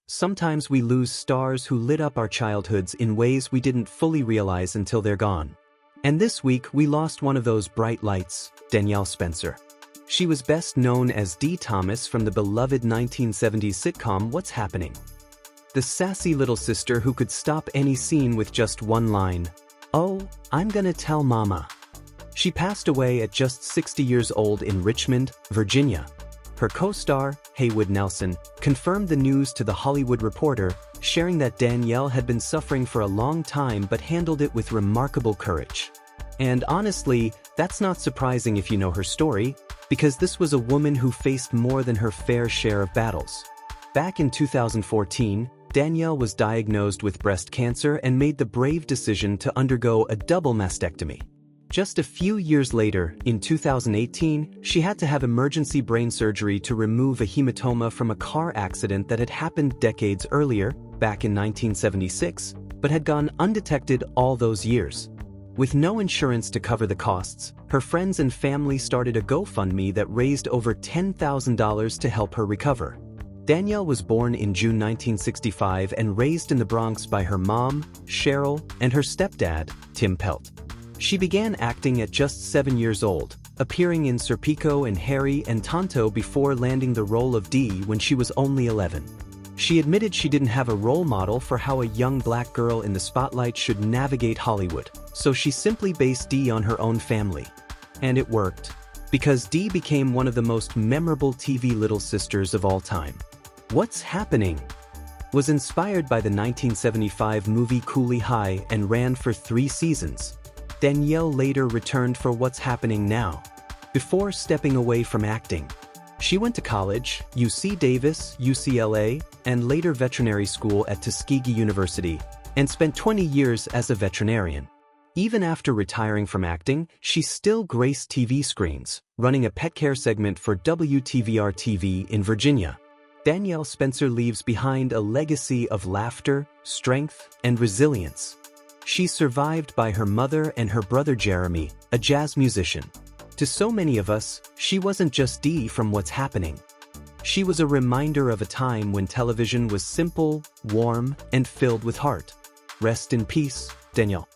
Sometimes we lose stars who lit up our childhoods in ways we didn't fully realize until they're gone. And this week, we lost one of those bright lights, Danielle Spencer. She was best known as Dee Thomas from the beloved 1970s sitcom What's Happening? The sassy little sister who could stop any scene with just one line, "Oh, I'm gonna tell Mama." She passed away at just 60 years old in Richmond, Virginia. Her co-star, Haywood Nelson, confirmed the news to The Hollywood Reporter, sharing that Danielle had been suffering for a long time but handled it with remarkable courage. And honestly, that's not surprising if you know her story, because this was a woman who faced more than her fair share of battles. Back in 2014, Danielle was diagnosed with breast cancer and made the brave decision to undergo a double mastectomy. Just a few years later, in 2018, she had to have emergency brain surgery to remove a hematoma from a car accident that had happened decades earlier, back in 1976, but had gone undetected all those years. With no insurance to cover the costs, her friends and family started a GoFundMe that raised over $10,000 to help her recover. Danielle was born in June 1965 and raised in the Bronx by her mom, Cheryl, and her stepdad, Tim Pelt. She began acting at just 7 years old, appearing in Serpico and Harry and Tonto before landing the role of Dee when she was only 11. She admitted she didn't have a role model for how a young black girl in the spotlight should navigate Hollywood, so she simply based Dee on her own family. And it worked, because Dee became one of the most memorable TV little sisters of all time. What's Happening? Was inspired by the 1975 movie Cooley High and ran for 3 seasons. Danielle later returned for What's Happening Now, before stepping away from acting. She went to college, UC Davis, UCLA, and later veterinary school at Tuskegee University, and spent 20 years as a veterinarian. Even after retiring from acting, she still graced TV screens, running a pet care segment for WTVR-TV in Virginia. Danielle Spencer leaves behind a legacy of laughter, strength, and resilience. She's survived by her mother and her brother Jeremy, a jazz musician. To so many of us, she wasn't just Dee from What's Happening. She was a reminder of a time when television was simple, warm, and filled with heart. Rest in peace, Danielle.